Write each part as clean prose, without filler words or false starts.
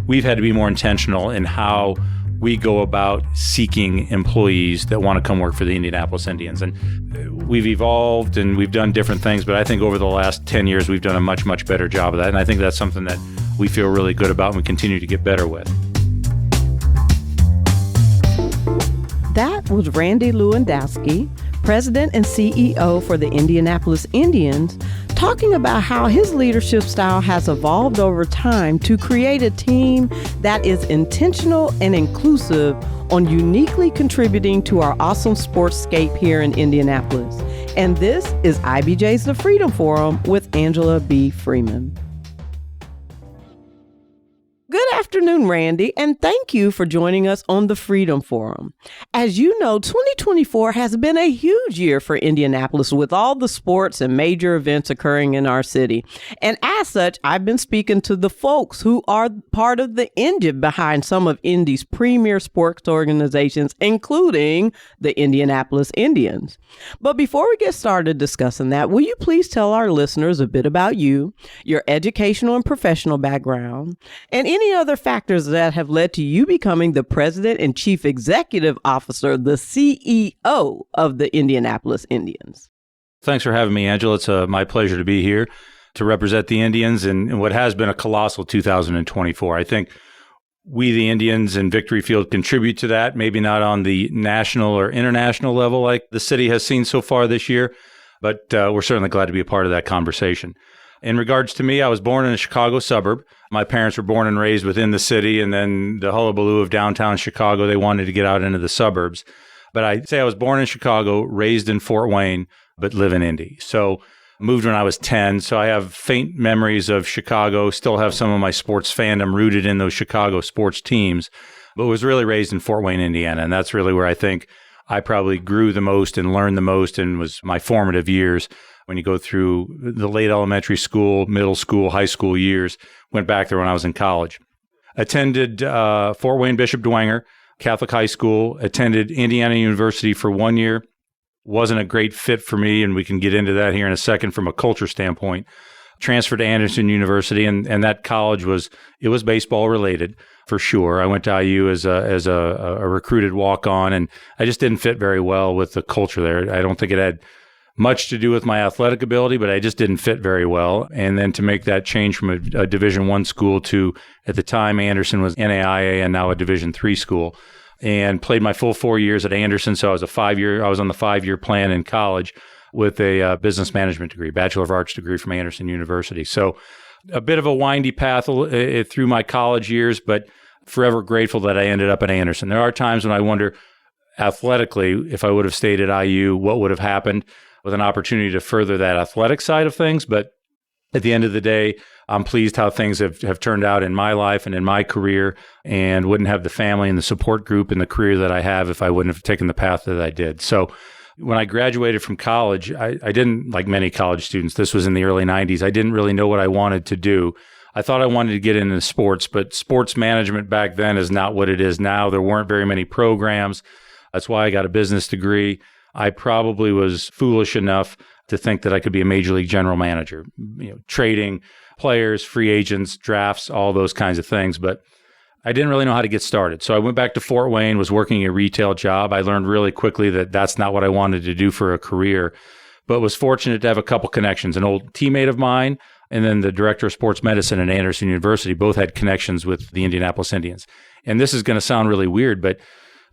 we've had to be more intentional in how we go about seeking employees that want to come work for the Indianapolis Indians. And we've evolved and we've done different things, but I think over the last 10 years, we've done a much, much better job of that. And I think that's something that we feel really good about and we continue to get better with. That was Randy Lewandowski, President and CEO for the Indianapolis Indians, talking about how his leadership style has evolved over time to create a team that is intentional and inclusive on uniquely contributing to our awesome sportscape here in Indianapolis. And this is IBJ's The Freedom Forum with Angela B. Freeman. Good afternoon, Randy, and thank you for joining us on the Freedom Forum. As you know, 2024 has been a huge year for Indianapolis with all the sports and major events occurring in our city. And as such, I've been speaking to the folks who are part of the engine behind some of Indy's premier sports organizations, including the Indianapolis Indians. But before we get started discussing that, will you please tell our listeners a bit about you, your educational and professional background, and any other factors that have led to you becoming the President and Chief Executive Officer, the CEO of the Indianapolis Indians? Thanks for having me, Angela. It's my pleasure to be here to represent the Indians in what has been a colossal 2024. I think we, the Indians in Victory Field, contribute to that, maybe not on the national or international level like the city has seen so far this year, but we're certainly glad to be a part of that conversation. In regards to me, I was born in a Chicago suburb. My parents were born and raised within the city, and then the hullabaloo of downtown Chicago, they wanted to get out into the suburbs. But I say I was born in Chicago, raised in Fort Wayne, but live in Indy. So moved when I was 10, so I have faint memories of Chicago, still have some of my sports fandom rooted in those Chicago sports teams, but was really raised in Fort Wayne, Indiana, and that's really where I think I probably grew the most and learned the most and was my formative years. When you go through the late elementary school, middle school, high school years, went back there when I was in college. Attended Fort Wayne Bishop Dwenger Catholic High School, attended Indiana University for 1 year. Wasn't a great fit for me, and we can get into that here in a second from a culture standpoint. Transferred to Anderson University, and that college was baseball related for sure. I went to IU as a recruited walk-on, and I just didn't fit very well with the culture there. I don't think it had much to do with my athletic ability, but I just didn't fit very well. And then to make that change from a Division I school to, at the time, Anderson was NAIA and now a Division III school, and played my full 4 years at Anderson. So I was on the 5-year plan in college with a business management degree, Bachelor of Arts degree from Anderson University. So a bit of a windy path through my college years, but forever grateful that I ended up at Anderson. There are times when I wonder athletically, if I would have stayed at IU, what would have happened, with an opportunity to further that athletic side of things. But at the end of the day, I'm pleased how things have turned out in my life and in my career, and wouldn't have the family and the support group and the career that I have if I wouldn't have taken the path that I did. So when I graduated from college, I didn't, like many college students, this was in the early 90s, I didn't really know what I wanted to do. I thought I wanted to get into sports, but sports management back then is not what it is now. There weren't very many programs. That's why I got a business degree. I probably was foolish enough to think that I could be a major league general manager, trading players, free agents, drafts, all those kinds of things. But I didn't really know how to get started. So I went back to Fort Wayne, was working a retail job. I learned really quickly that that's not what I wanted to do for a career, but was fortunate to have a couple connections. An old teammate of mine and then the director of sports medicine at Anderson University both had connections with the Indianapolis Indians. And this is going to sound really weird, but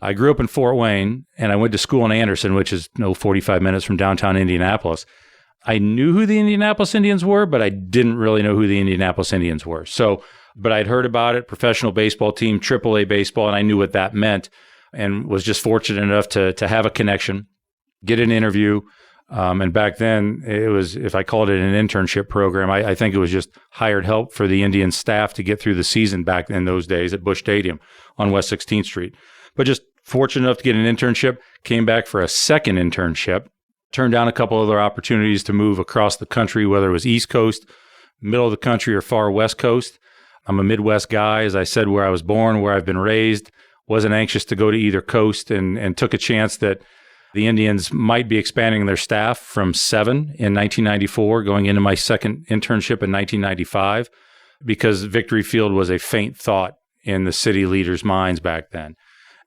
I grew up in Fort Wayne, and I went to school in Anderson, which is 45 minutes from downtown Indianapolis. I knew who the Indianapolis Indians were, but I didn't really know who the Indianapolis Indians were. But I'd heard about it, professional baseball team, AAA baseball, and I knew what that meant, and was just fortunate enough to have a connection, get an interview. And back then, it was, if I called it an internship program, I think it was just hired help for the Indian staff to get through the season back in those days at Busch Stadium on West 16th Street. But just fortunate enough to get an internship, came back for a second internship, turned down a couple other opportunities to move across the country, whether it was East Coast, middle of the country, or far West Coast. I'm a Midwest guy, as I said, where I was born, where I've been raised, wasn't anxious to go to either coast, and took a chance that the Indians might be expanding their staff from 7 in 1994, going into my second internship in 1995, because Victory Field was a faint thought in the city leaders' minds back then.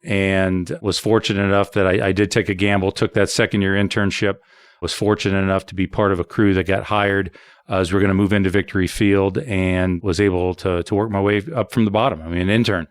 And was fortunate enough that I did take a gamble, took that second-year internship, was fortunate enough to be part of a crew that got hired as we're going to move into Victory Field, and was able to work my way up from the bottom. I mean, an intern.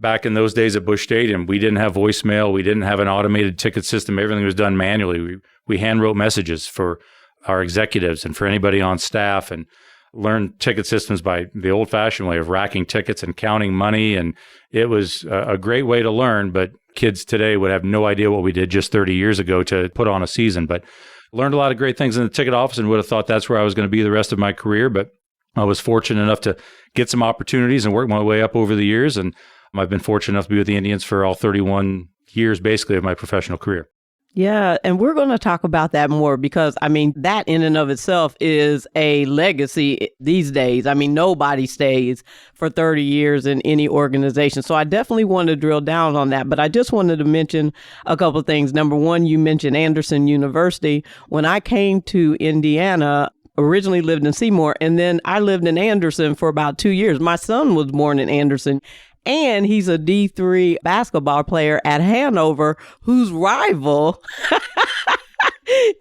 Back in those days at Busch Stadium, we didn't have voicemail. We didn't have an automated ticket system. Everything was done manually. We hand-wrote messages for our executives and for anybody on staff, and learned ticket systems by the old-fashioned way of racking tickets and counting money. And it was a great way to learn, but kids today would have no idea what we did just 30 years ago to put on a season. But learned a lot of great things in the ticket office, and would have thought that's where I was going to be the rest of my career. But I was fortunate enough to get some opportunities and work my way up over the years. And I've been fortunate enough to be with the Indians for all 31 years, basically, of my professional career. Yeah, and we're going to talk about that more because, I mean, that in and of itself is a legacy these days. I mean, nobody stays for 30 years in any organization. So I definitely want to drill down on that. But I just wanted to mention a couple of things. Number one, you mentioned Anderson University. When I came to Indiana, originally lived in Seymour, and then I lived in Anderson for about 2 years. My son was born in Anderson. And he's a D3 basketball player at Hanover, whose rival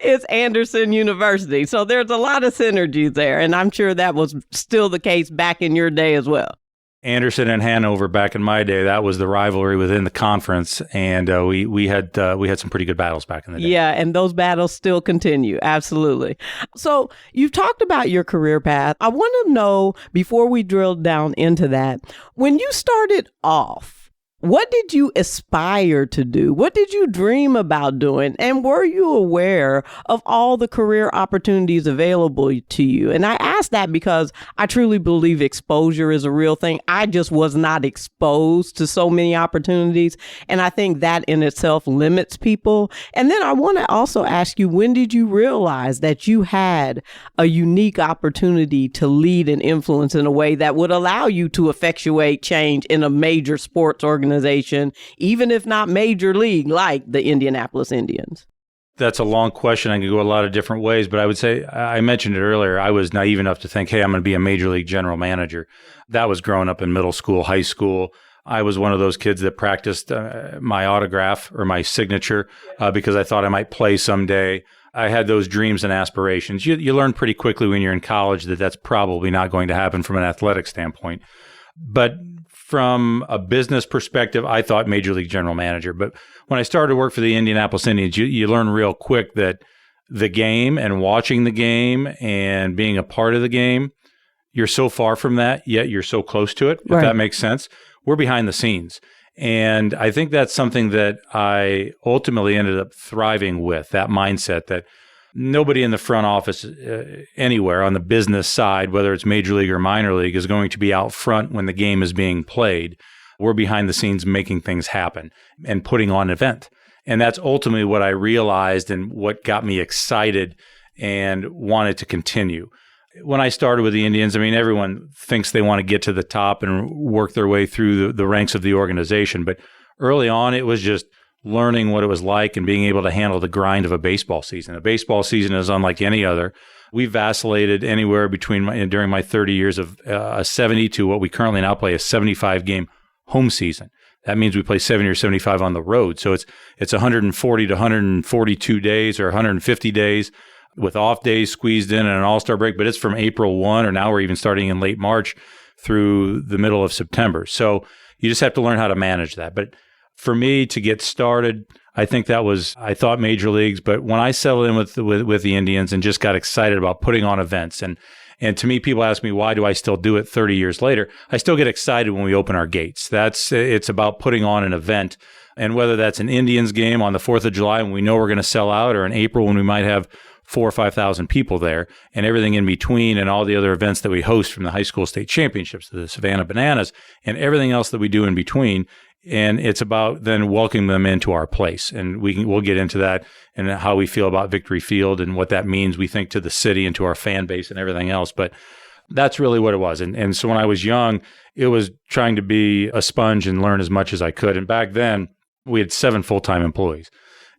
is Anderson University. So there's a lot of synergies there. And I'm sure that was still the case back in your day as well. Anderson and Hanover back in my day, that was the rivalry within the conference, and we had some pretty good battles back in the day. Yeah, and those battles still continue. Absolutely. So you've talked about your career path. I want to know, before we drill down into that, when you started off, what did you aspire to do? What did you dream about doing? And were you aware of all the career opportunities available to you? And I ask that because I truly believe exposure is a real thing. I just was not exposed to so many opportunities. And I think that in itself limits people. And then I want to also ask you, when did you realize that you had a unique opportunity to lead and influence in a way that would allow you to effectuate change in a major sports organization, even if not major league, like the Indianapolis Indians? That's a long question. I can go a lot of different ways, but I would say, I mentioned it earlier, I was naive enough to think, hey, I'm going to be a major league general manager. That was growing up in middle school, high school. I was one of those kids that practiced my autograph or my signature because I thought I might play someday. I had those dreams and aspirations. You learn pretty quickly when you're in college that that's probably not going to happen from an athletic standpoint. But from a business perspective, I thought major league general manager. But when I started to work for the Indianapolis Indians, you learn real quick that the game and watching the game and being a part of the game, you're so far from that, yet you're so close to it, if that makes sense. We're behind the scenes. And I think that's something that I ultimately ended up thriving with, that mindset that nobody in the front office anywhere on the business side, whether it's major league or minor league, is going to be out front when the game is being played. We're behind the scenes making things happen and putting on an event. And that's ultimately what I realized and what got me excited and wanted to continue. When I started with the Indians, I mean, everyone thinks they want to get to the top and work their way through the ranks of the organization. But early on, it was just learning what it was like and being able to handle the grind of a baseball season. A baseball season is unlike any other. We vacillated anywhere during my 30 years of a 70 to what we currently now play a 75-game home season. That means we play 70 or 75 on the road. So it's 140 to 142 days or 150 days with off days squeezed in and an all-star break. But it's from April 1, or now we're even starting in late March through the middle of September. So you just have to learn how to manage that. But for me to get started, I think I thought major leagues, but when I settled in with the Indians and just got excited about putting on events, and to me, people ask me, why do I still do it 30 years later? I still get excited when we open our gates. It's about putting on an event. And whether that's an Indians game on the 4th of July when we know we're going to sell out, or in April when we might have 4,000 or 5,000 people there, and everything in between, and all the other events that we host, from the high school state championships to the Savannah Bananas and everything else that we do in between. And it's about then welcoming them into our place. And we'll get into that and how we feel about Victory Field and what that means, we think, to the city and to our fan base and everything else. But that's really what it was. And so when I was young, it was trying to be a sponge and learn as much as I could. And back then, we had 7 full-time employees.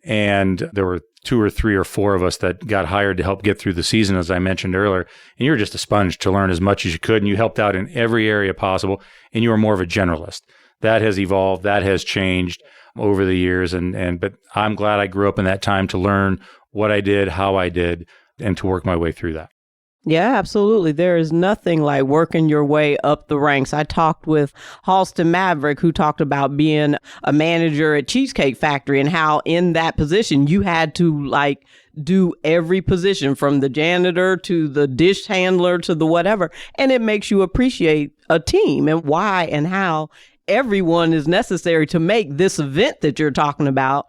And there were 2 or 3 or 4 of us that got hired to help get through the season, as I mentioned earlier. And you were just a sponge to learn as much as you could, and you helped out in every area possible, and you were more of a generalist. That has evolved. That has changed over the years. But I'm glad I grew up in that time to learn what I did, how I did, and to work my way through that. Yeah, absolutely. There is nothing like working your way up the ranks. I talked with Halston Maverick, who talked about being a manager at Cheesecake Factory and how in that position you had to do every position from the janitor to the dish handler to the whatever. And it makes you appreciate a team and why and how everyone is necessary to make this event that you're talking about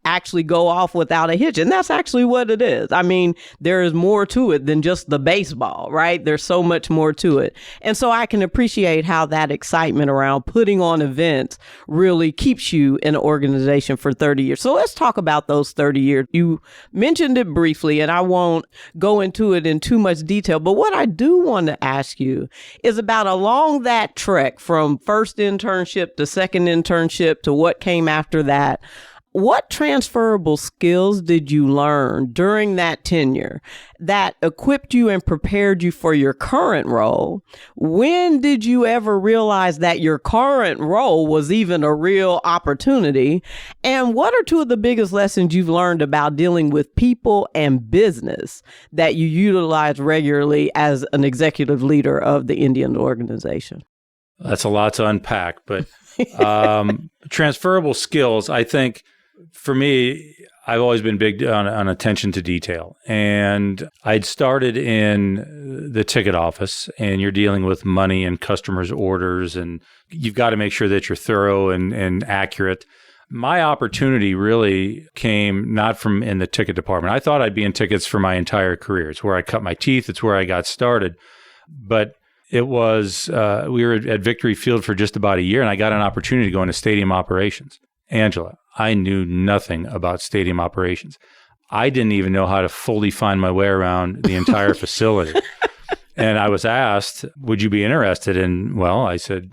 actually go off without a hitch. And that's actually what it is. I mean, there is more to it than just the baseball, right? There's so much more to it. And so I can appreciate how that excitement around putting on events really keeps you in an organization for 30 years. So let's talk about those 30 years. You mentioned it briefly, and I won't go into it in too much detail. But what I do want to ask you is about along that trek from first internship to second internship to what came after that. What transferable skills did you learn during that tenure that equipped you and prepared you for your current role? When did you ever realize that your current role was even a real opportunity? And what are 2 of the biggest lessons you've learned about dealing with people and business that you utilize regularly as an executive leader of the Indian organization? That's a lot to unpack, but transferable skills, I think, for me, I've always been big on attention to detail. And I'd started in the ticket office, and you're dealing with money and customers' orders, and you've got to make sure that you're thorough and accurate. My opportunity really came not from in the ticket department. I thought I'd be in tickets for my entire career. It's where I cut my teeth. It's where I got started. But it was, we were at Victory Field for just about a year, and I got an opportunity to go into stadium operations. Angela, I knew nothing about stadium operations. I didn't even know how to fully find my way around the entire facility. And I was asked, would you be interested? And well, I said,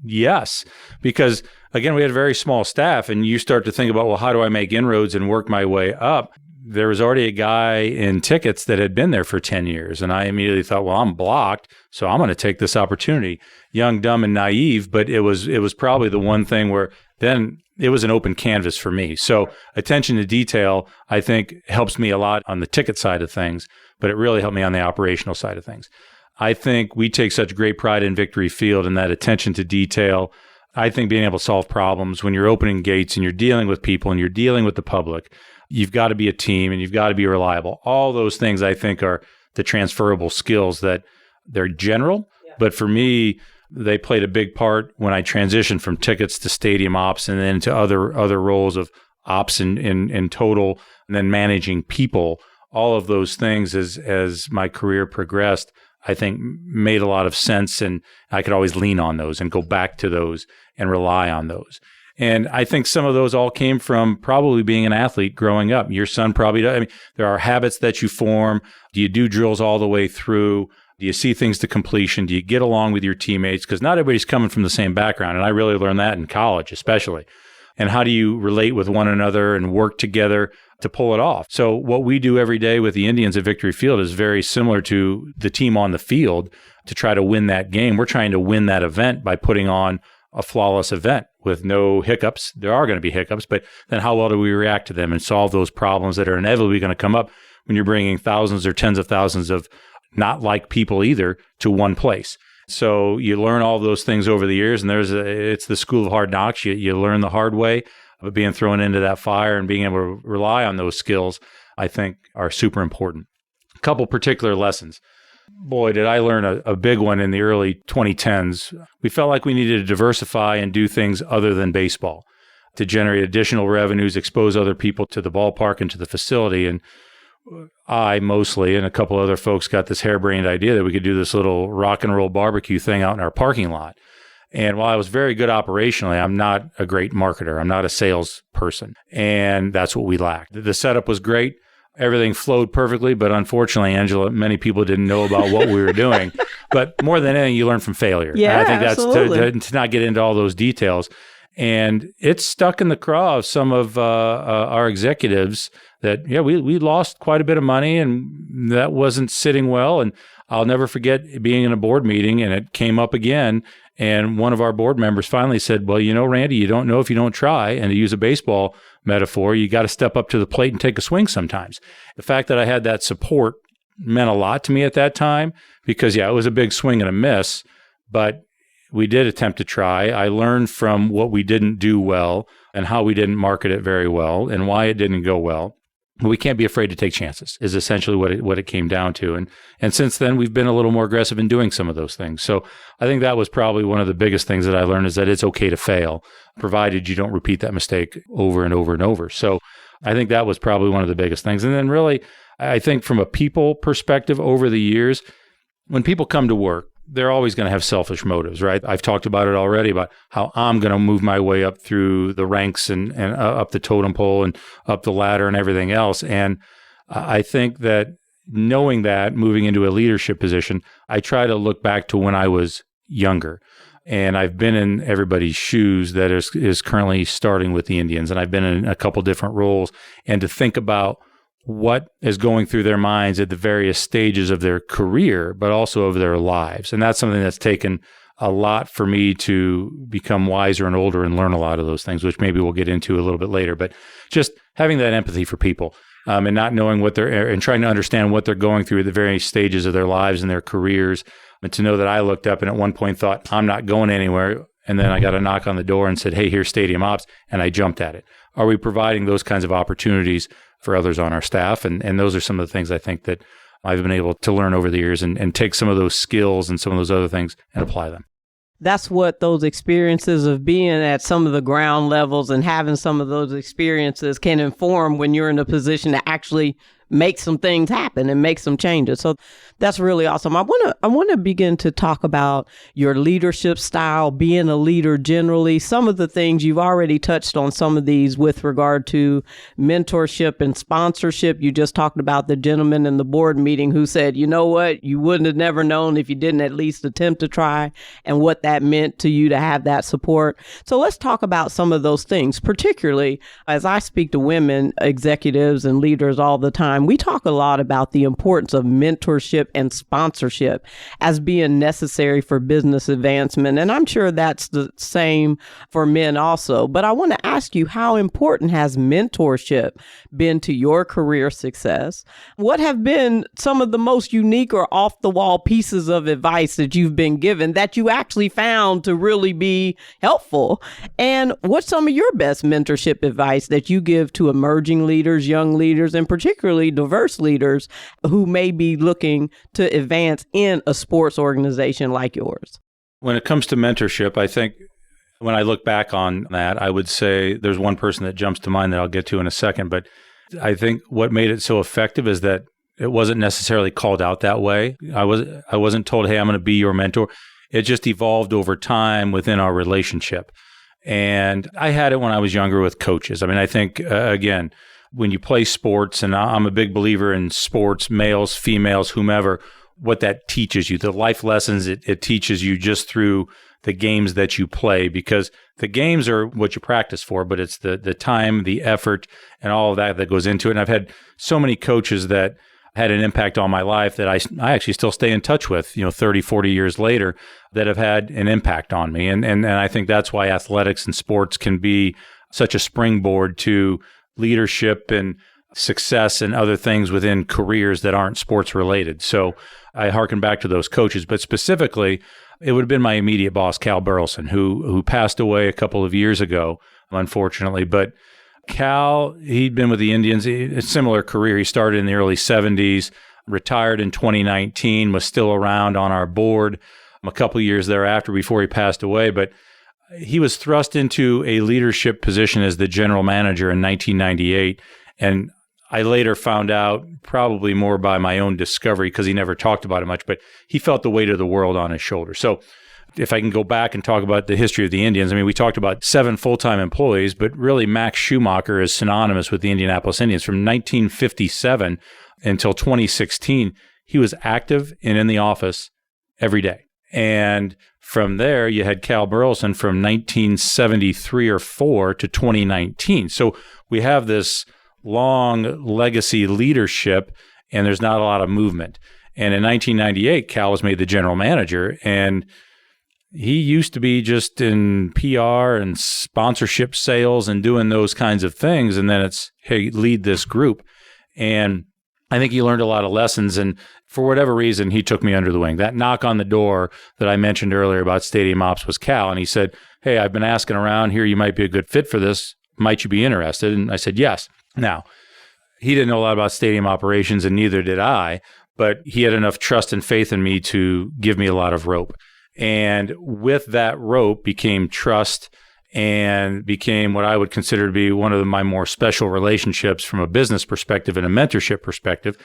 yes, because again, we had a very small staff, and you start to think about, well, how do I make inroads and work my way up? There was already a guy in tickets that had been there for 10 years. And I immediately thought, well, I'm blocked, so I'm going to take this opportunity. Young, dumb, and naive, but it was probably the one thing where then it was an open canvas for me. So attention to detail, I think, helps me a lot on the ticket side of things, but it really helped me on the operational side of things. I think we take such great pride in Victory Field and that attention to detail. I think being able to solve problems when you're opening gates and you're dealing with people and you're dealing with the public, you've got to be a team and you've got to be reliable. All those things I think are the transferable skills that they're general, but for me, they played a big part when I transitioned from tickets to stadium ops and then to other roles of ops in total, and then managing people. All of those things as my career progressed, I think made a lot of sense, and I could always lean on those and go back to those and rely on those. And I think some of those all came from probably being an athlete growing up. Your son probably does. I mean, there are habits that you form. Do you do drills all the way through? Do you see things to completion? Do you get along with your teammates? Because not everybody's coming from the same background. And I really learned that in college, especially. And how do you relate with one another and work together to pull it off? So what we do every day with the Indians at Victory Field is very similar to the team on the field to try to win that game. We're trying to win that event by putting on a flawless event with no hiccups. There are going to be hiccups, but then how well do we react to them and solve those problems that are inevitably going to come up when you're bringing thousands or tens of thousands of not like people either to one place. So you learn all those things over the years, and it's the school of hard knocks. You learn the hard way, but being thrown into that fire and being able to rely on those skills, I think, are super important. A couple particular lessons. Boy, did I learn a big one in the early 2010s. We felt like we needed to diversify and do things other than baseball to generate additional revenues, expose other people to the ballpark and to the facility. And I mostly, and a couple other folks, got this harebrained idea that we could do this little rock and roll barbecue thing out in our parking lot. And while I was very good operationally, I'm not a great marketer. I'm not a salesperson. And that's what we lacked. The setup was great. Everything flowed perfectly. But unfortunately, Angela, many people didn't know about what we were doing. But more than anything, you learn from failure. Yeah, and I think absolutely. that's to not get into all those details. And it's stuck in the craw of some of our executives that, we lost quite a bit of money and that wasn't sitting well. And I'll never forget being in a board meeting and it came up again. And one of our board members finally said, well, Randy, you don't know if you don't try. And to use a baseball metaphor, you got to step up to the plate and take a swing sometimes. The fact that I had that support meant a lot to me at that time because, it was a big swing and a miss, but we did attempt to try. I learned from what we didn't do well and how we didn't market it very well and why it didn't go well. We can't be afraid to take chances is essentially what it came down to. And since then, we've been a little more aggressive in doing some of those things. So I think that was probably one of the biggest things that I learned is that it's okay to fail, provided you don't repeat that mistake over and over and over. So I think that was probably one of the biggest things. And then really, I think from a people perspective over the years, when people come to work, they're always going to have selfish motives, right? I've talked about it already about how I'm going to move my way up through the ranks and up the totem pole and up the ladder and everything else. And I think that knowing that, moving into a leadership position, I try to look back to when I was younger. And I've been in everybody's shoes that is currently starting with the Indians. And I've been in a couple different roles. And to think about what is going through their minds at the various stages of their career, but also of their lives. And that's something that's taken a lot for me to become wiser and older and learn a lot of those things, which maybe we'll get into a little bit later. But just having that empathy for people and not knowing and trying to understand what they're going through at the various stages of their lives and their careers. And to know that I looked up and at one point thought, I'm not going anywhere. And then I got a knock on the door and said, hey, here's Stadium Ops. And I jumped at it. Are we providing those kinds of opportunities for others on our staff? And those are some of the things I think that I've been able to learn over the years and take some of those skills and some of those other things and apply them. That's what those experiences of being at some of the ground levels and having some of those experiences can inform when you're in a position to actually make some things happen and make some changes. So that's really awesome. I want to begin to talk about your leadership style, being a leader generally, some of the things you've already touched on, some of these with regard to mentorship and sponsorship. You just talked about the gentleman in the board meeting who said, you know what, you wouldn't have never known if you didn't at least attempt to try, and what that meant to you to have that support. So let's talk about some of those things, particularly as I speak to women executives and leaders all the time. We talk a lot about the importance of mentorship and sponsorship as being necessary for business advancement. And I'm sure that's the same for men also. But I want to ask you, how important has mentorship been to your career success? What have been some of the most unique or off the wall pieces of advice that you've been given that you actually found to really be helpful? And what's some of your best mentorship advice that you give to emerging leaders, young leaders, and particularly diverse leaders who may be looking to advance in a sports organization like yours? When it comes to mentorship, I think when I look back on that, I would say there's one person that jumps to mind that I'll get to in a second. But I think what made it so effective is that it wasn't necessarily called out that way. I wasn't told, hey, I'm going to be your mentor. It just evolved over time within our relationship. And I had it when I was younger with coaches. I mean, I think, again, when you play sports, and I'm a big believer in sports, males, females, whomever, what that teaches you, the life lessons it teaches you just through the games that you play, because the games are what you practice for, but it's the time, the effort, and all of that goes into it. And I've had so many coaches that had an impact on my life that I actually still stay in touch with, 30, 40 years later, that have had an impact on me. And I think that's why athletics and sports can be such a springboard to leadership and success and other things within careers that aren't sports related. So I hearken back to those coaches, but specifically, it would have been my immediate boss, Cal Burleson, who passed away a couple of years ago, unfortunately. But Cal, he'd been with the Indians, a similar career. He started in the early 70s, retired in 2019, was still around on our board a couple of years thereafter before he passed away. But he was thrust into a leadership position as the general manager in 1998. And I later found out, probably more by my own discovery, because he never talked about it much, but he felt the weight of the world on his shoulders. So if I can go back and talk about the history of the Indians, I mean, we talked about 7 full-time employees, but really Max Schumacher is synonymous with the Indianapolis Indians. From 1957 until 2016, he was active and in the office every day. And From there, you had Cal Burleson from 1973 or 4 to 2019. So we have this long legacy leadership, and there's not a lot of movement. And in 1998, Cal was made the general manager, and he used to be just in PR and sponsorship sales and doing those kinds of things. And then it's, hey, lead this group. And I think he learned a lot of lessons. And for whatever reason, he took me under the wing. That knock on the door that I mentioned earlier about stadium ops was Cal. And he said, hey, I've been asking around here. You might be a good fit for this. Might you be interested? And I said, yes. Now, he didn't know a lot about stadium operations, and neither did I. But he had enough trust and faith in me to give me a lot of rope. And with that rope became trust and became what I would consider to be one of my more special relationships from a business perspective and a mentorship perspective,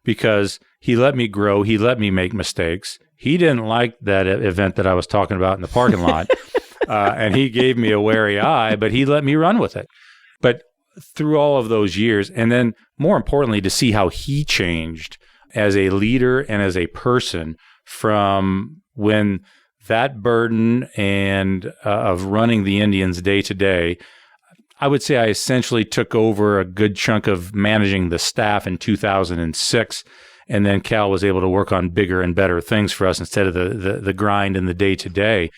because he let me grow. He let me make mistakes. He didn't like that event that I was talking about in the parking lot, and he gave me a wary eye, but he let me run with it. But through all of those years, and then more importantly, to see how he changed as a leader and as a person from when that burden and of running the Indians day to day, I would say I essentially took over a good chunk of managing the staff in 2006. And then Cal was able to work on bigger and better things for us instead of the grind and the day to day.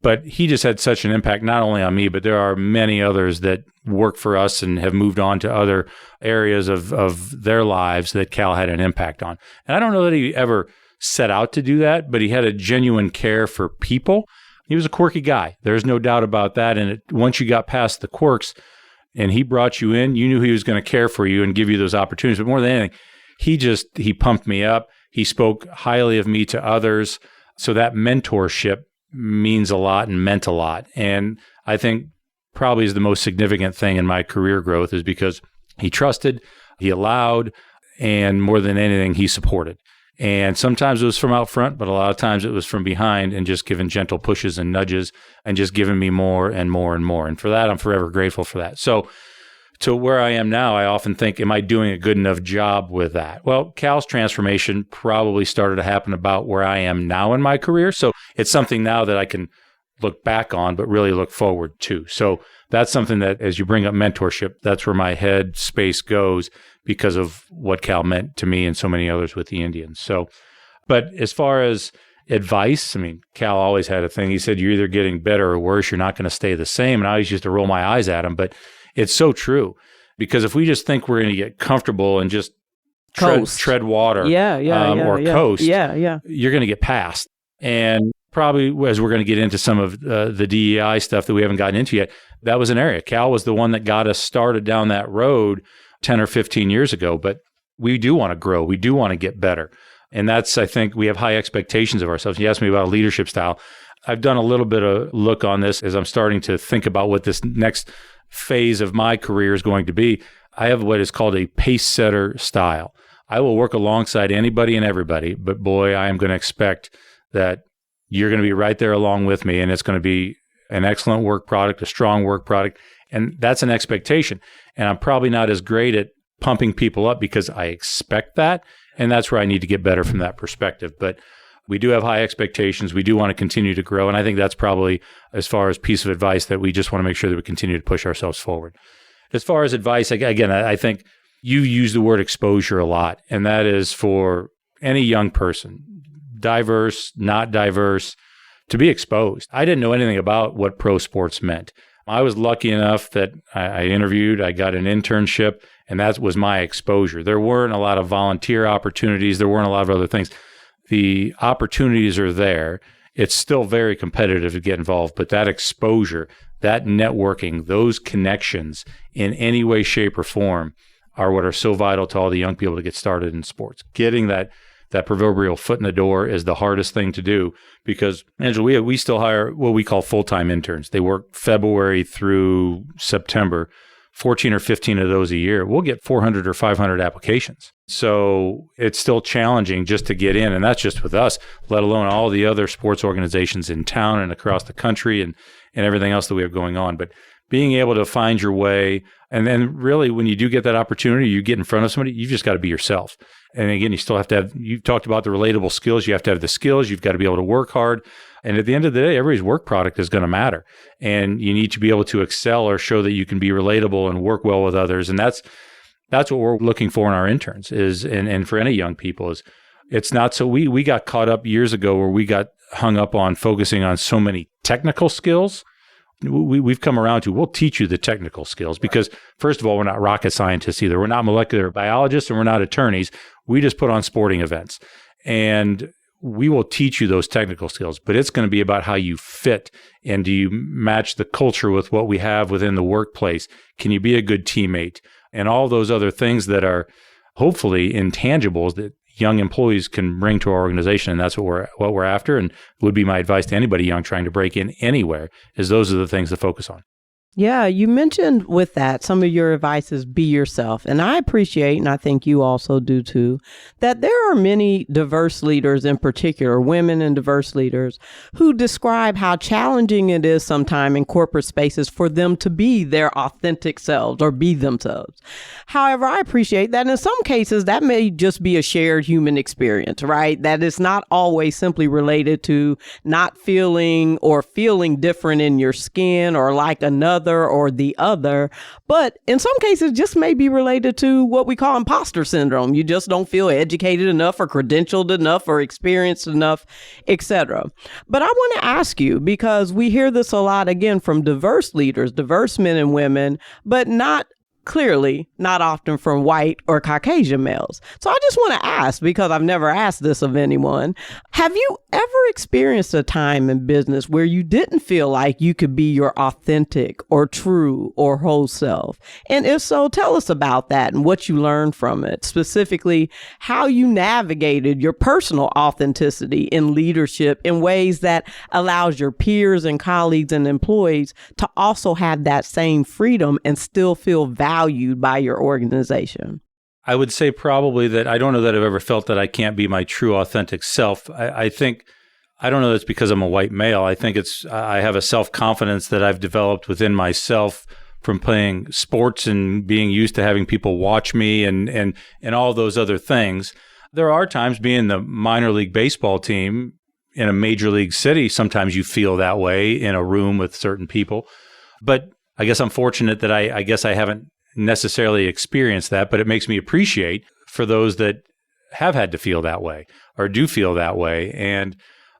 But he just had such an impact, not only on me, but there are many others that work for us and have moved on to other areas of their lives that Cal had an impact on. And I don't know that he ever set out to do that, but he had a genuine care for people. He was a quirky guy. There's no doubt about that. And once you got past the quirks and he brought you in, you knew he was going to care for you and give you those opportunities. But more than anything, he pumped me up. He spoke highly of me to others. So that mentorship means a lot and meant a lot. And I think probably is the most significant thing in my career growth is because he trusted, he allowed, and more than anything, he supported. And sometimes it was from out front, but a lot of times it was from behind and just giving gentle pushes and nudges and just giving me more and more and more. And for that, I'm forever grateful for that. So to where I am now, I often think, am I doing a good enough job with that? Well, Cal's transformation probably started to happen about where I am now in my career. So it's something now that I can look back on, but really look forward to. So that's something that, as you bring up mentorship, that's where my head space goes because of what Cal meant to me and so many others with the Indians. So, but as far as advice, I mean, Cal always had a thing. He said, you're either getting better or worse. You're not going to stay the same. And I always used to roll my eyes at him, but it's so true. Because if we just think we're going to get comfortable and just tread water or coast, you're going to get past. And probably as we're going to get into some of the DEI stuff that we haven't gotten into yet, that was an area. Cal was the one that got us started down that road 10 or 15 years ago. But we do want to grow. We do want to get better. And that's, I think, we have high expectations of ourselves. You asked me about a leadership style. I've done a little bit of look on this as I'm starting to think about what this next phase of my career is going to be. I have what is called a pace setter style. I will work alongside anybody and everybody, but boy, I am going to expect that you're going to be right there along with me, and it's going to be an excellent work product, a strong work product, and that's an expectation. And I'm probably not as great at pumping people up because I expect that, and that's where I need to get better from that perspective. But we do have high expectations. We do want to continue to grow. And I think that's probably, as far as piece of advice, that we just want to make sure that we continue to push ourselves forward. As far as advice, again, I think you use the word exposure a lot. And that is for any young person, diverse, not diverse, to be exposed. I didn't know anything about what pro sports meant. I was lucky enough that I interviewed, I got an internship, and that was my exposure. There weren't a lot of volunteer opportunities. There weren't a lot of other things. The opportunities are there. It's still very competitive to get involved, but that exposure, that networking, those connections in any way, shape, or form are what are so vital to all the young people to get started in sports. Getting that proverbial foot in the door is the hardest thing to do because, Angela, we still hire what we call full-time interns. They work February through September, 14 or 15 of those a year. We'll get 400 or 500 applications. So it's still challenging just to get in, and that's just with us, let alone all the other sports organizations in town and across the country and everything else that we have going on. But being able to find your way, and then really when you do get that opportunity, you get in front of somebody, you've just got to be yourself. And again, you still have to have, you've talked about the relatable skills. You have to have the skills. You've got to be able to work hard. And at the end of the day, everybody's work product is going to matter. And you need to be able to excel or show that you can be relatable and work well with others. And that's what we're looking for in our interns and for any young people is it's not so we got caught up years ago where we got hung up on focusing on so many technical skills. We've come around to we'll teach you the technical skills because first of all, we're not rocket scientists either. We're not molecular biologists and we're not attorneys. We just put on sporting events and we will teach you those technical skills, but it's going to be about how you fit and do you match the culture with what we have within the workplace? Can you be a good teammate? And all those other things that are hopefully intangibles that young employees can bring to our organization. And that's what we're after. And would be my advice to anybody young trying to break in anywhere is those are the things to focus on. Yeah, you mentioned with that, some of your advice is be yourself. And I appreciate, and I think you also do too, that there are many diverse leaders in particular, women and diverse leaders, who describe how challenging it is sometimes in corporate spaces for them to be their authentic selves or be themselves. However, I appreciate that in some cases that may just be a shared human experience, right? That is not always simply related to not feeling or feeling different in your skin or like another or the other, but in some cases just may be related to what we call imposter syndrome. You just don't feel educated enough or credentialed enough or experienced enough, etc. But I want to ask you, because we hear this a lot again from diverse leaders, diverse men and women, but not often from white or Caucasian males. So I just want to ask, because I've never asked this of anyone, have you ever experienced a time in business where you didn't feel like you could be your authentic or true or whole self? And if so, tell us about that and what you learned from it, specifically how you navigated your personal authenticity in leadership in ways that allows your peers and colleagues and employees to also have that same freedom and still feel valued by your organization. I would say probably that I don't know that I've ever felt that I can't be my true authentic self. I think, I don't know that's because I'm a white male. I think I have a self-confidence that I've developed within myself from playing sports and being used to having people watch me and all those other things. There are times being the minor league baseball team in a major league city, sometimes you feel that way in a room with certain people. But I guess I'm fortunate that I guess I haven't necessarily experienced that, but it makes me appreciate for those that have had to feel that way or do feel that way. And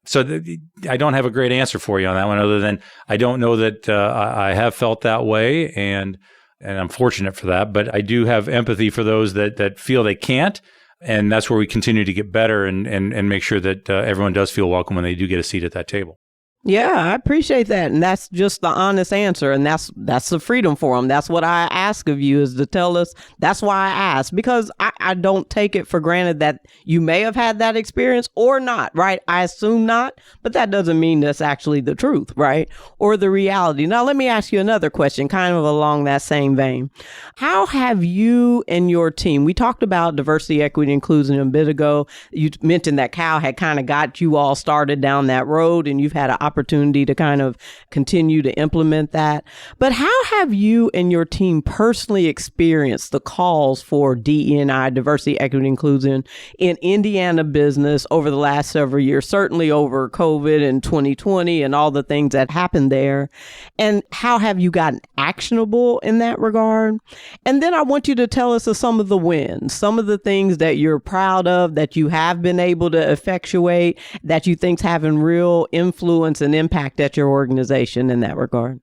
so I don't have a great answer for you on that one other than I don't know that I have felt that way and I'm fortunate for that, but I do have empathy for those that feel they can't. And that's where we continue to get better and make sure that everyone does feel welcome when they do get a seat at that table. Yeah, I appreciate that. And that's just the honest answer. And that's the Freedom Forum. That's what I ask of you, is to tell us. That's why I ask, because I don't take it for granted that you may have had that experience or not, right? I assume not, but that doesn't mean that's actually the truth, right? Or the reality. Now, let me ask you another question, kind of along that same vein. How have you and your team, we talked about diversity, equity, inclusion a bit ago. You mentioned that Cal had kind of got you all started down that road and you've had an opportunity to kind of continue to implement that. But how have you and your team personally experienced the calls for DE&I, diversity, equity, inclusion in Indiana business over the last several years, certainly over COVID and 2020 and all the things that happened there? And how have you gotten actionable in that regard? And then I want you to tell us of some of the wins, some of the things that you're proud of, that you have been able to effectuate, that you think's having real influence and impact at your organization in that regard.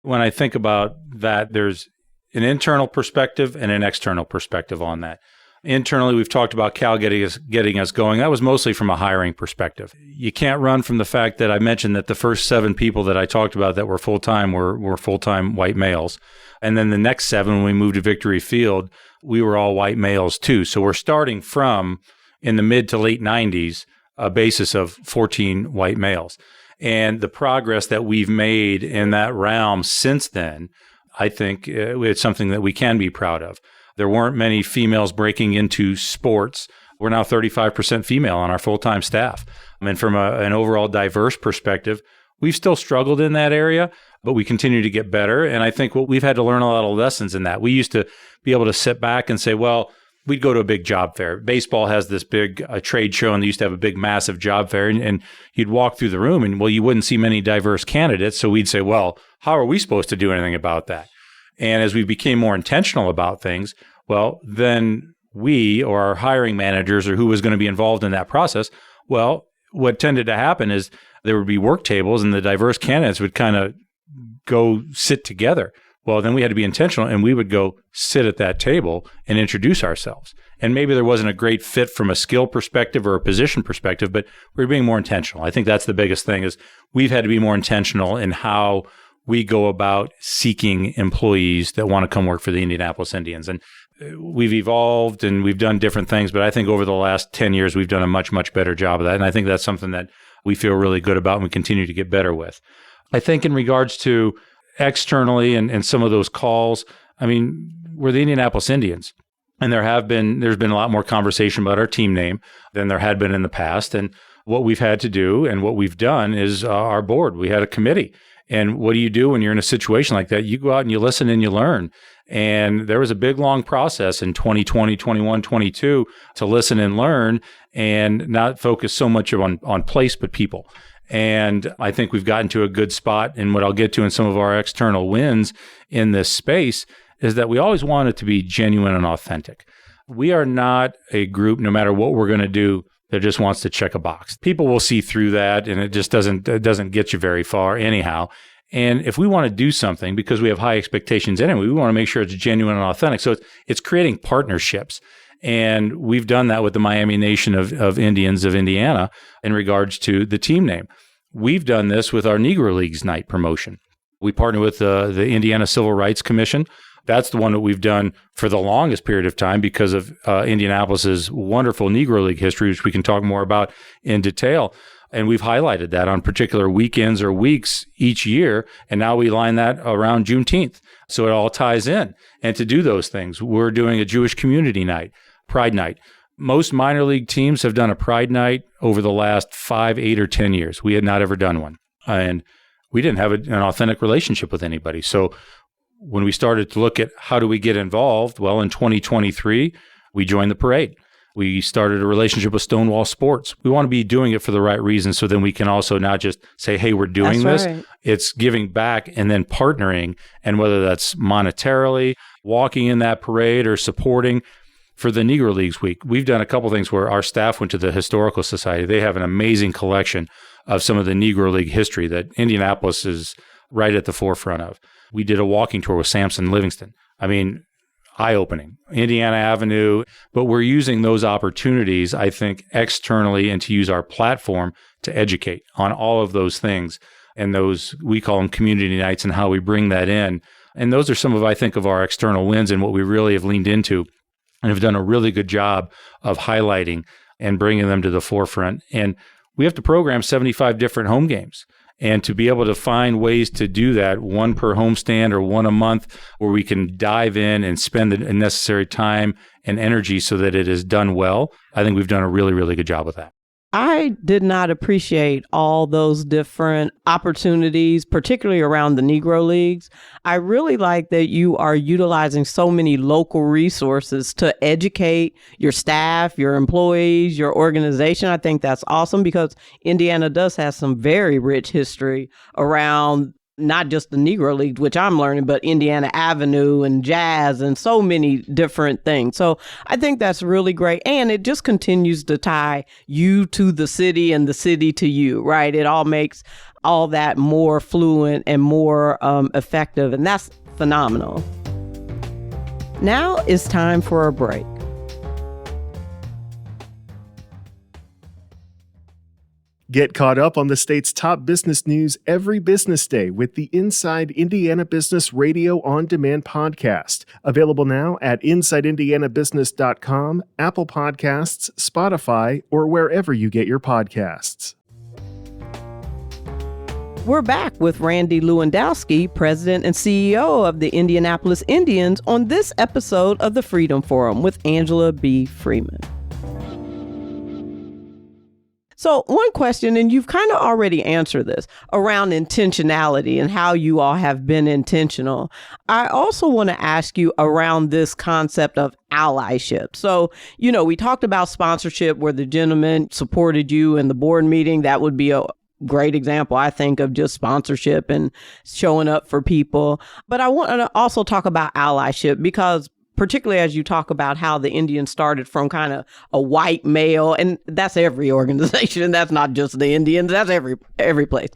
When I think about that, there's an internal perspective and an external perspective on that. Internally, we've talked about Cal getting us going. That was mostly from a hiring perspective. You can't run from the fact that I mentioned that the first 7 people that I talked about that were full-time were full-time white males. And then the next 7, when we moved to Victory Field, we were all white males too. So we're starting from, in the mid to late 90s, a basis of 14 white males. And the progress that we've made in that realm since then, I think it's something that we can be proud of. There weren't many females breaking into sports. We're now 35% female on our full-time staff. And from an overall diverse perspective, we've still struggled in that area, but we continue to get better. And I think we've had to learn a lot of lessons in that. We used to be able to sit back and say, well, we'd go to a big job fair. Baseball has this big trade show, and they used to have a big, massive job fair. And you'd walk through the room, and you wouldn't see many diverse candidates. So we'd say, well, how are we supposed to do anything about that? And as we became more intentional about things, well, then we or our hiring managers or who was going to be involved in that process, well, what tended to happen is there would be work tables, and the diverse candidates would kind of go sit together. Well, then we had to be intentional, and we would go sit at that table and introduce ourselves. And maybe there wasn't a great fit from a skill perspective or a position perspective, but we're being more intentional. I think that's the biggest thing, is we've had to be more intentional in how we go about seeking employees that want to come work for the Indianapolis Indians. And we've evolved and we've done different things, but I think over the last 10 years, we've done a much, much better job of that. And I think that's something that we feel really good about and we continue to get better with. I think in regards to externally and some of those calls, I mean, we're the Indianapolis Indians, and there's been a lot more conversation about our team name than there had been in the past. And what we've had to do and what we've done is our board, we had a committee. And what do you do when you're in a situation like that? You go out and you listen and you learn. And there was a big, long process in 2020, 21, 22 to listen and learn and not focus so much on place, but people. And I think we've gotten to a good spot. And what I'll get to in some of our external wins in this space is that we always want it to be genuine and authentic. We are not a group, no matter what we're going to do, that just wants to check a box. People will see through that, and it just doesn't get you very far anyhow. And if we want to do something, because we have high expectations anyway, we want to make sure it's genuine and authentic. So it's creating partnerships. And we've done that with the Miami Nation of Indians of Indiana in regards to the team name. We've done this with our Negro Leagues night promotion. We partner with the Indiana Civil Rights Commission. That's the one that we've done for the longest period of time because of Indianapolis's wonderful Negro League history, which we can talk more about in detail. And we've highlighted that on particular weekends or weeks each year. And now we line that around Juneteenth. So it all ties in. And to do those things, we're doing a Jewish community night, Pride Night. Most minor league teams have done a Pride Night over the last 5, 8, or 10 years. We had not ever done one. And we didn't have an authentic relationship with anybody. So when we started to look at how do we get involved, well, in 2023, we joined the parade. We started a relationship with Stonewall Sports. We want to be doing it for the right reasons, so then we can also not just say, hey, we're doing this. Right. It's giving back and then partnering, and whether that's monetarily, walking in that parade, or supporting. For the Negro Leagues Week, we've done a couple things where our staff went to the Historical Society. They have an amazing collection of some of the Negro League history that Indianapolis is right at the forefront of. We did a walking tour with Samson Livingston. I mean, eye-opening. Indiana Avenue. But we're using those opportunities, I think, externally, and to use our platform to educate on all of those things. And those, we call them community nights, and how we bring that in. And those are some of, I think, of our external wins and what we really have leaned into and have done a really good job of highlighting and bringing them to the forefront. And we have to program 75 different home games. And to be able to find ways to do that, one per homestand or one a month, where we can dive in and spend the necessary time and energy so that it is done well, I think we've done a really, really good job with that. I did not appreciate all those different opportunities, particularly around the Negro Leagues. I really like that you are utilizing so many local resources to educate your staff, your employees, your organization. I think that's awesome because Indiana does have some very rich history around not just the Negro League, which I'm learning, but Indiana Avenue and jazz and so many different things. So I think that's really great. And it just continues to tie you to the city and the city to you, right? It all makes all that more fluent and more effective. And that's phenomenal. Now it's time for a break. Get caught up on the state's top business news every business day with the Inside Indiana Business Radio On Demand podcast. Available now at InsideIndianaBusiness.com, Apple Podcasts, Spotify, or wherever you get your podcasts. We're back with Randy Lewandowski, President and CEO of the Indianapolis Indians, on this episode of the Freedom Forum with Angela B. Freeman. So one question, and you've kind of already answered this, around intentionality and how you all have been intentional. I also want to ask you around this concept of allyship. So, we talked about sponsorship where the gentleman supported you in the board meeting. That would be a great example, I think, of just sponsorship and showing up for people. But I want to also talk about allyship because particularly as you talk about how the Indians started from kind of a white male, and that's every organization. That's not just the Indians. That's every place.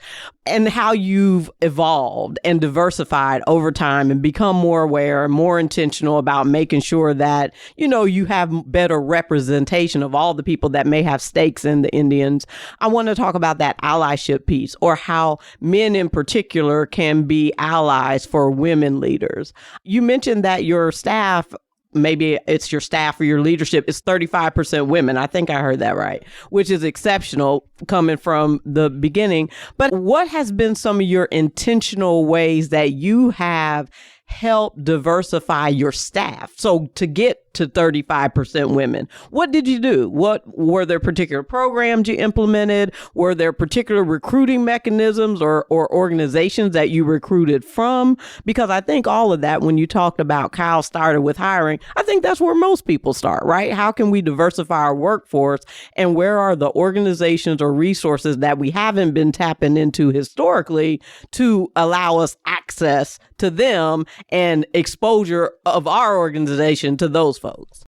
And how you've evolved and diversified over time and become more aware, more intentional about making sure that, you have better representation of all the people that may have stakes in the Indians. I want to talk about that allyship piece, or how men in particular can be allies for women leaders. You mentioned that your staff, maybe it's your staff or your leadership, is 35% women. I think I heard that right, which is exceptional coming from the beginning. But what has been some of your intentional ways that you have helped diversify your staff? So to get to 35% women, what did you do? What were there particular programs you implemented? Were there particular recruiting mechanisms or organizations that you recruited from? Because I think all of that, when you talked about Kyle started with hiring, I think that's where most people start, right? How can we diversify our workforce, and where are the organizations or resources that we haven't been tapping into historically to allow us access to them and exposure of our organization to those folks?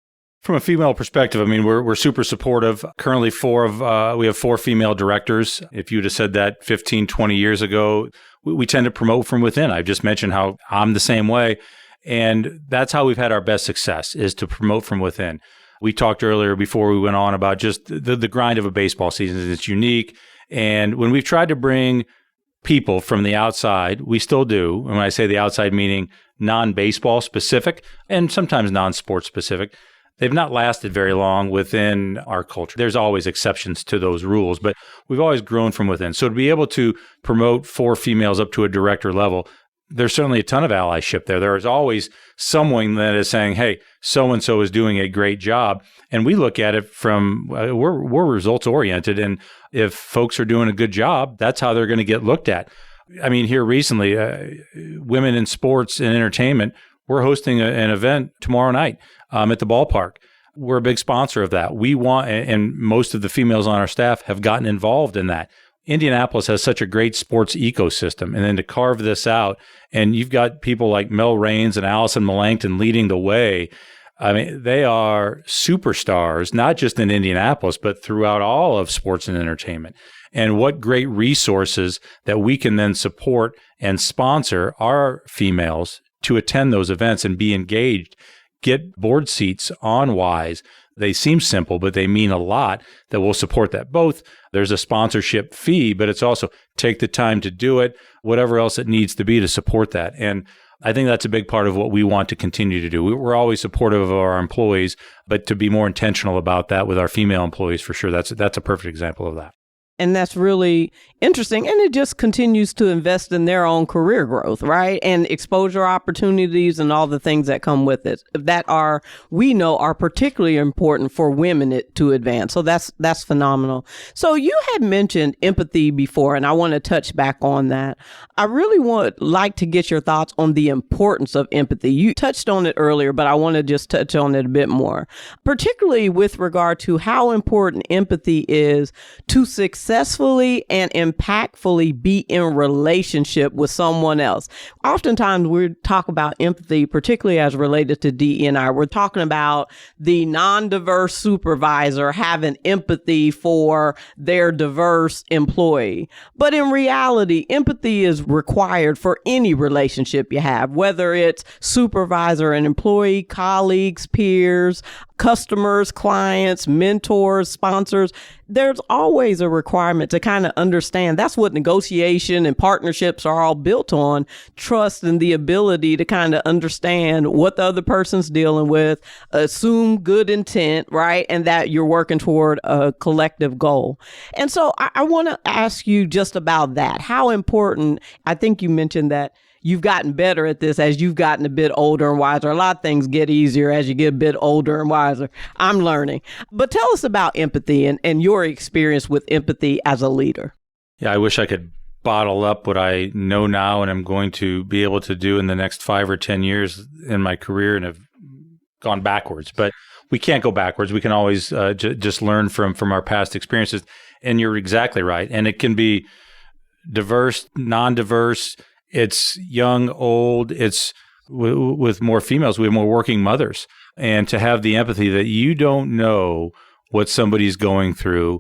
From a female perspective, I mean, we're super supportive. Currently, we have 4 female directors. If you'd have said that 15, 20 years ago, we tend to promote from within. I've just mentioned how I'm the same way. And that's how we've had our best success, is to promote from within. We talked earlier before we went on about just the grind of a baseball season. It's unique. And when we've tried to bring people from the outside, we still do. And when I say the outside, meaning non-baseball specific and sometimes non-sport specific, they've not lasted very long within our culture. There's always exceptions to those rules, but we've always grown from within. So to be able to promote 4 females up to a director level, there's certainly a ton of allyship there. There is always someone that is saying, hey, so-and-so is doing a great job. And we look at it from, we're results oriented. And if folks are doing a good job, that's how they're going to get looked at. I mean, here recently, Women in Sports and Entertainment, we're hosting an event tomorrow night at the ballpark. We're a big sponsor of that. We want, and most of the females on our staff have gotten involved in that. Indianapolis has such a great sports ecosystem, and then to carve this out, and you've got people like Mel Raines and Allison Melanchthon leading the way. I mean, they are superstars, not just in Indianapolis, but throughout all of sports and entertainment. And what great resources that we can then support and sponsor our females to attend those events and be engaged, get board seats on WISE. They seem simple, but they mean a lot that will support that. Both there's a sponsorship fee, but it's also take the time to do it, whatever else it needs to be to support that. And I think that's a big part of what we want to continue to do. We're always supportive of our employees, but to be more intentional about that with our female employees, for sure, that's a perfect example of that. And that's really interesting. And it just continues to invest in their own career growth, right? And exposure opportunities and all the things that come with it that we know are particularly important for women to advance. So that's phenomenal. So you had mentioned empathy before, and I want to touch back on that. I really would like to get your thoughts on the importance of empathy. You touched on it earlier, but I want to just touch on it a bit more, particularly with regard to how important empathy is to successfully and impactfully be in relationship with someone else. Oftentimes we talk about empathy, particularly as related to DE&I. We're talking about the non-diverse supervisor having empathy for their diverse employee. But in reality, empathy is required for any relationship you have, whether it's supervisor and employee, colleagues, peers, customers, clients, mentors, sponsors. There's always a requirement to kind of understand. That's what negotiation and partnerships are all built on. Trust and the ability to kind of understand what the other person's dealing with, assume good intent, right? And that you're working toward a collective goal. And so I want to ask you just about that. How important, I think you mentioned that you've gotten better at this as you've gotten a bit older and wiser. A lot of things get easier as you get a bit older and wiser. I'm learning. But tell us about empathy and your experience with empathy as a leader. Yeah, I wish I could bottle up what I know now and I'm going to be able to do in the next 5 or 10 years in my career and have gone backwards. But we can't go backwards. We can always just learn from our past experiences. And you're exactly right. And it can be diverse, non-diverse. It's young, old. It's with more females. We have more working mothers. And to have the empathy that you don't know what somebody's going through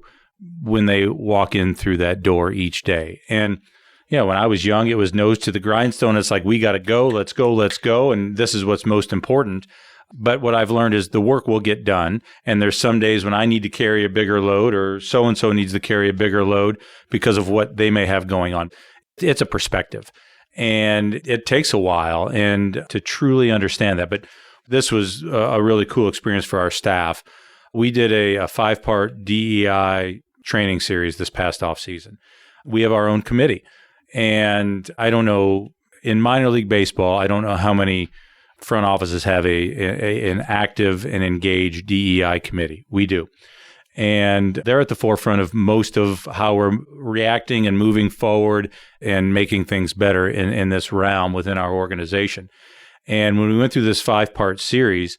when they walk in through that door each day. And, when I was young, it was nose to the grindstone. It's like, we got to go. Let's go. Let's go. And this is what's most important. But what I've learned is the work will get done. And there's some days when I need to carry a bigger load or so-and-so needs to carry a bigger load because of what they may have going on. It's a perspective. And it takes a while and to truly understand that. But this was a really cool experience for our staff. We did a 5-part DEI training series this past off season. We have our own committee. And I don't know, in minor league baseball, I don't know how many front offices have an active and engaged DEI committee. We do. And they're at the forefront of most of how we're reacting and moving forward and making things better in this realm within our organization. And when we went through this 5-part series,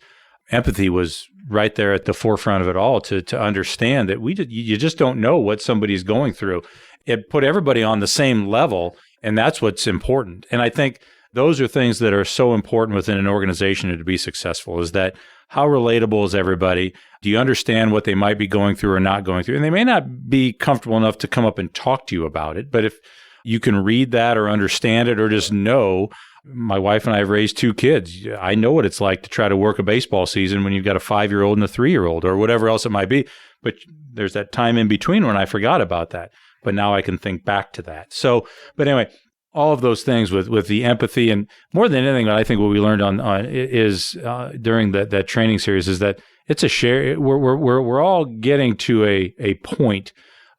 empathy was right there at the forefront of it all to understand that you just don't know what somebody's going through. It put everybody on the same level, and that's what's important. And I think those are things that are so important within an organization to be successful, is that how relatable is everybody? Do you understand what they might be going through or not going through? And they may not be comfortable enough to come up and talk to you about it, but if you can read that or understand it or just know, my wife and I have raised 2 kids. I know what it's like to try to work a baseball season when you've got a 5-year-old and a 3-year-old or whatever else it might be. But there's that time in between when I forgot about that. But now I can think back to that. So, but anyway, all of those things with the empathy, and more than anything, I think what we learned on is during that training series is that it's a share. We're all getting to a point,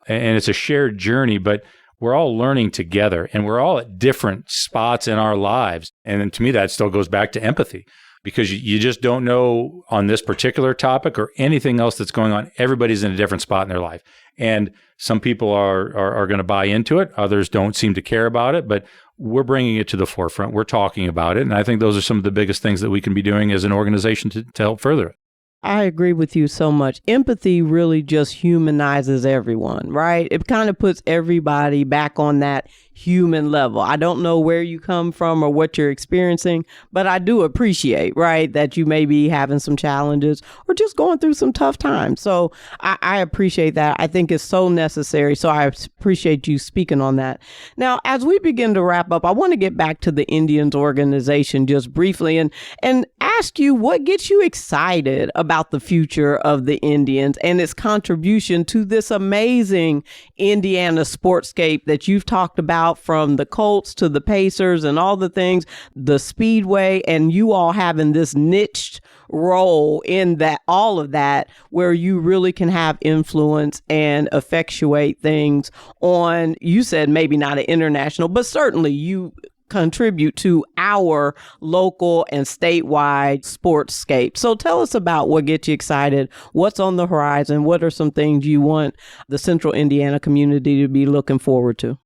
and it's a shared journey, but we're all learning together, and we're all at different spots in our lives. And then to me, that still goes back to empathy, because you just don't know on this particular topic or anything else that's going on. Everybody's in a different spot in their life. And some people are going to buy into it. Others don't seem to care about it, but we're bringing it to the forefront. We're talking about it. And I think those are some of the biggest things that we can be doing as an organization to help further it. I agree with you so much. Empathy really just humanizes everyone, right? It kind of puts everybody back on that human level. I don't know where you come from or what you're experiencing, but I do appreciate, right, that you may be having some challenges or just going through some tough times. So I appreciate that. I think it's so necessary. So I appreciate you speaking on that. Now, as we begin to wrap up, I want to get back to the Indians organization just briefly and ask you what gets you excited about the future of the Indians and its contribution to this amazing Indiana sportscape that you've talked about, from the Colts to the Pacers and all the things, the Speedway, and you all having this niched role in that, all of that, where you really can have influence and effectuate things on, you said maybe not an international, but certainly you contribute to our local and statewide sportscape. So tell us about what gets you excited, what's on the horizon, what are some things you want the Central Indiana community to be looking forward to?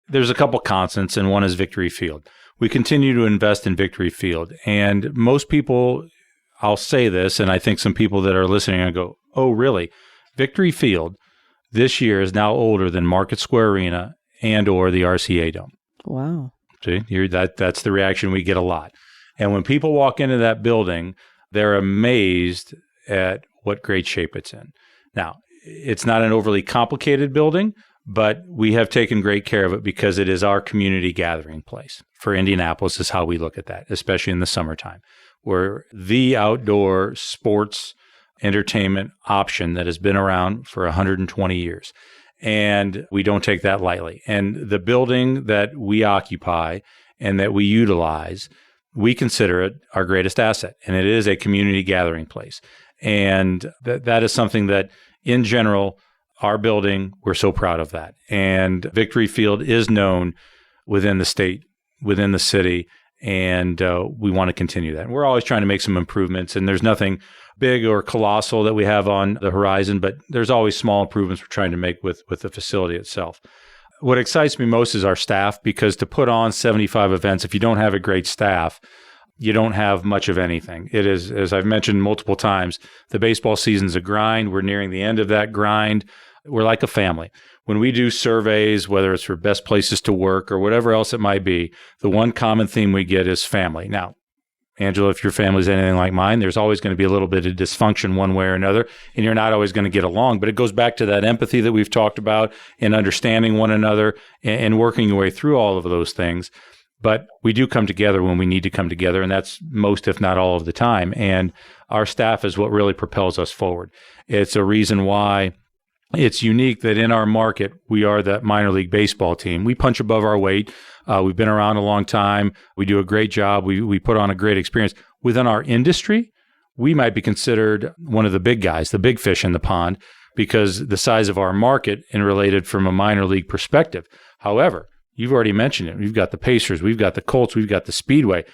There's a couple constants, and one is Victory Field. We continue to invest in Victory Field, and most people, I'll say this, and I think some people that are listening are going to go, oh, really? Victory Field this year is now older than Market Square Arena and or the RCA Dome. Wow. See, that's the reaction we get a lot. And when people walk into that building, they're amazed at what great shape it's in. Now, it's not an overly complicated building, but we have taken great care of it because it is our community gathering place. For Indianapolis is how we look at that, especially in the summertime. We're the outdoor sports entertainment option that has been around for 120 years. And we don't take that lightly. And the building that we occupy and that we utilize, we consider it our greatest asset. And it is a community gathering place. And that is something that, in general, our building, we're so proud of that. And Victory Field is known within the state within the city, and we want to continue that. And we're always trying to make some improvements, and there's nothing big or colossal that we have on the horizon, but there's always small improvements we're trying to make with the facility itself. What excites me most is our staff, because to put on 75 events, if you don't have a great staff, you don't have much of anything. It is, as I've mentioned multiple times, the baseball season's a grind. We're nearing the end of that grind. We're like a family. When we do surveys, whether it's for best places to work or whatever else it might be, the one common theme we get is family. Now, Angela, if your family's anything like mine, there's always going to be a little bit of dysfunction one way or another, and you're not always going to get along. But it goes back to that empathy that we've talked about and understanding one another and working your way through all of those things. But we do come together when we need to come together, and that's most, if not all of the time. And our staff is what really propels us forward. It's a reason why it's unique that in our market, we are that minor league baseball team. We punch above our weight. We've been around a long time. We do a great job. We put on a great experience. Within our industry, we might be considered one of the big guys, the big fish in the pond, because the size of our market and related from a minor league perspective. However, you've already mentioned it. We've got the Pacers, we've got the Colts, we've got the Speedway,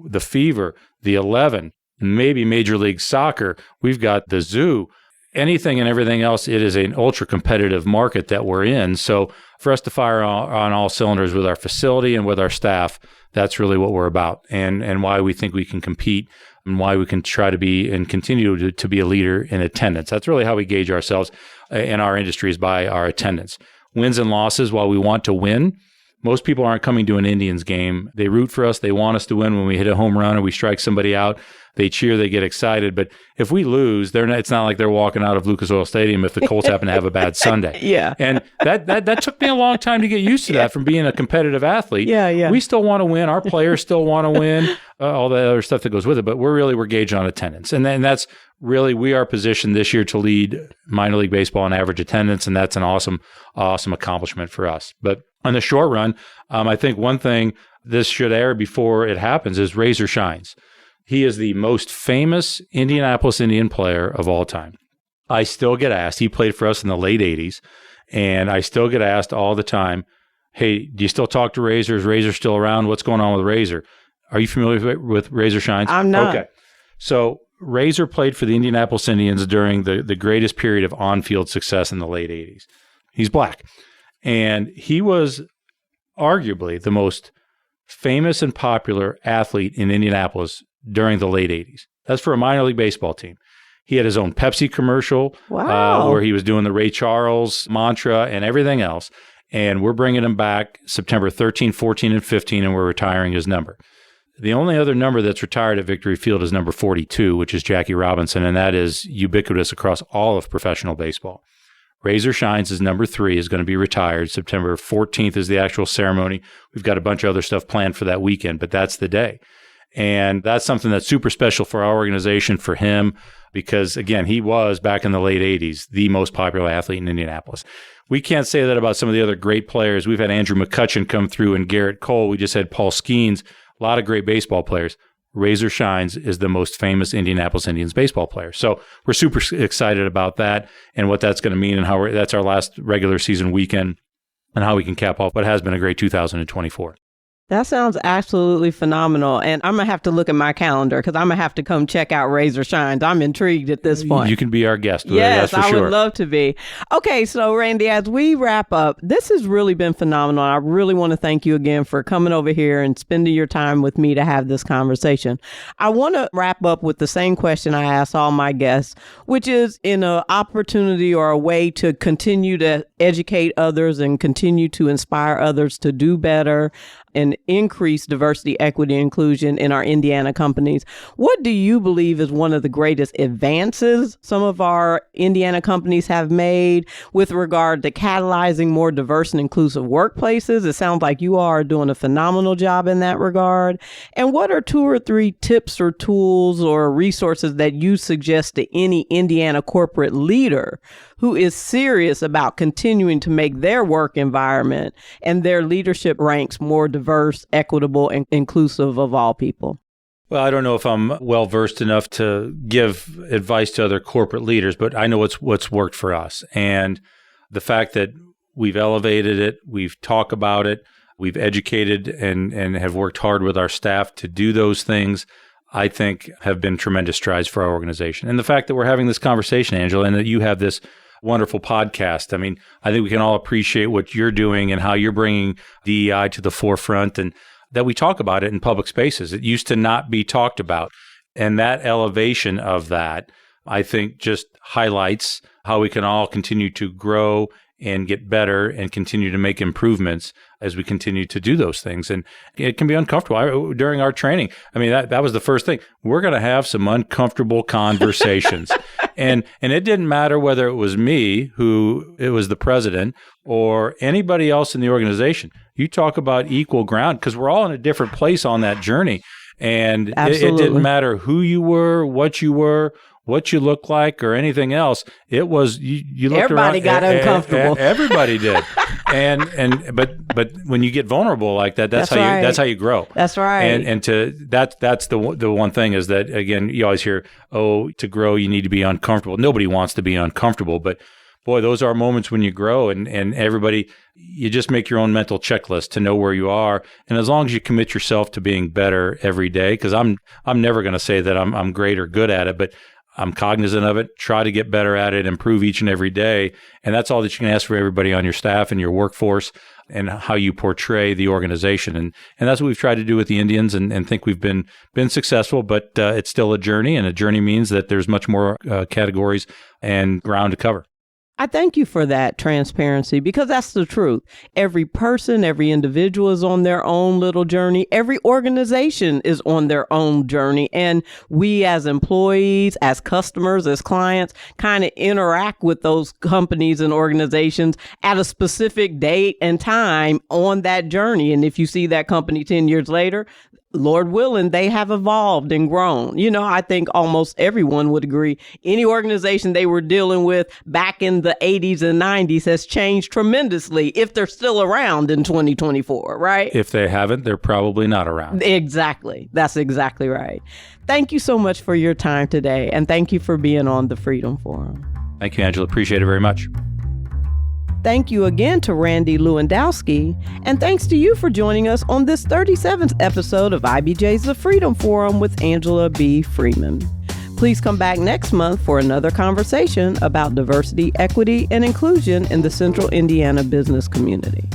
the Fever, the 11, maybe Major League Soccer. We've got the Zoo. Anything and everything else, it is an ultra-competitive market that we're in. So for us to fire on all cylinders with our facility and with our staff, that's really what we're about, and why we think we can compete and why we can try to be and continue to be a leader in attendance. That's really how we gauge ourselves in our industry, is by our attendance. Wins and losses, while we want to win, most people aren't coming to an Indians game. They root for us. They want us to win when we hit a home run or we strike somebody out. They cheer, they get excited. But if we lose, it's not like they're walking out of Lucas Oil Stadium if the Colts happen to have a bad Sunday. Yeah. And that took me a long time to get used to that from being a competitive athlete. Yeah. We still want to win. Our players still want to win, all the other stuff that goes with it. But we're gauged on attendance. And that's really, we are positioned this year to lead minor league baseball in average attendance. And that's an awesome accomplishment for us. But on the short run, I think one thing, this should air before it happens, is Razor shines. He is the most famous Indianapolis Indian player of all time. I still get asked, he played for us in the late 80s, and I still get asked all the time, hey, do you still talk to Razor? Is Razor still around? What's going on with Razor? Are you familiar with Razor shines? I'm not. Okay. So Razor played for the Indianapolis Indians during the greatest period of on-field success in the late 80s. He's black. And he was arguably the most famous and popular athlete in Indianapolis during the late 80s. That's for a minor league baseball team. He had his own Pepsi commercial. Wow. Where he was doing the Ray Charles mantra and everything else. And we're bringing him back September 13, 14, and 15, and we're retiring his number. The only other number that's retired at Victory Field is number 42, which is Jackie Robinson, and that is ubiquitous across all of professional baseball. Razor Shines is number 3, is going to be retired. September 14th is the actual ceremony. We've got a bunch of other stuff planned for that weekend, but that's the day. And that's something that's super special for our organization, for him, because, again, he was, back in the late 80s, the most popular athlete in Indianapolis. We can't say that about some of the other great players. We've had Andrew McCutcheon come through and Garrett Cole. We just had Paul Skeens, a lot of great baseball players. Razor Shines is the most famous Indianapolis Indians baseball player. So we're super excited about that and what that's going to mean, and how that's our last regular season weekend and how we can cap off what has been a great 2024. That sounds absolutely phenomenal. And I'm going to have to look at my calendar, because I'm going to have to come check out Razor Shines. I'm intrigued at this point. You can be our guest. Yes, that's for sure. I would love to be. Okay, so Randy, as we wrap up, this has really been phenomenal. I really want to thank you again for coming over here and spending your time with me to have this conversation. I want to wrap up with the same question I ask all my guests, which is, in an opportunity or a way to continue to educate others and continue to inspire others to do better and increase diversity, equity, and inclusion in our Indiana companies. What do you believe is one of the greatest advances some of our Indiana companies have made with regard to catalyzing more diverse and inclusive workplaces? It sounds like you are doing a phenomenal job in that regard. And what are 2 or 3 tips or tools or resources that you suggest to any Indiana corporate leader who is serious about continuing to make their work environment and their leadership ranks more diverse, equitable, and inclusive of all people? Well, I don't know if I'm well-versed enough to give advice to other corporate leaders, but I know what's worked for us. And the fact that we've elevated it, we've talked about it, We've educated and have worked hard with our staff to do those things, I think have been tremendous strides for our organization. And the fact that we're having this conversation, Angela, and that you have this wonderful podcast. I mean, I think we can all appreciate what you're doing and how you're bringing DEI to the forefront and that we talk about it in public spaces. It used to not be talked about. And that elevation of that, I think, just highlights how we can all continue to grow and get better and continue to make improvements as we continue to do those things. And it can be uncomfortable. During our training, I mean, that was the first thing. We're going to have some uncomfortable conversations. and it didn't matter whether it was me, who it was the president, or anybody else in the organization. You talk about equal ground because we're all in a different place on that journey. And it didn't matter who you were, what you looked like, or anything else. It was you looked everybody around. Got uncomfortable. Everybody did. But when you get vulnerable like that, that's how you grow. That's right. And that's the one thing is that, again, you always hear, to grow you need to be uncomfortable. Nobody wants to be uncomfortable, but boy, those are moments when you grow and everybody, you just make your own mental checklist to know where you are. And as long as you commit yourself to being better every day, because I'm never going to say that I'm great or good at it, but I'm cognizant of it, try to get better at it, improve each and every day. And that's all that you can ask for everybody on your staff and your workforce and how you portray the organization. And that's what we've tried to do with the Indians and think we've been successful, but it's still a journey. And a journey means that there's much more categories and ground to cover. I thank you for that transparency because that's the truth. Every person, every individual is on their own little journey. Every organization is on their own journey. And we as employees, as customers, as clients, kind of interact with those companies and organizations at a specific date and time on that journey. And if you see that company 10 years later, Lord willing, they have evolved and grown. I think almost everyone would agree. Any organization they were dealing with back in the 80s and 90s has changed tremendously if they're still around in 2024, right? If they haven't, they're probably not around. Exactly. That's exactly right. Thank you so much for your time today. And thank you for being on the Freedom Forum. Thank you, Angela. Appreciate it very much. Thank you again to Randy Lewandowski, and thanks to you for joining us on this 37th episode of IBJ's The Freedom Forum with Angela B. Freeman. Please come back next month for another conversation about diversity, equity, and inclusion in the Central Indiana business community.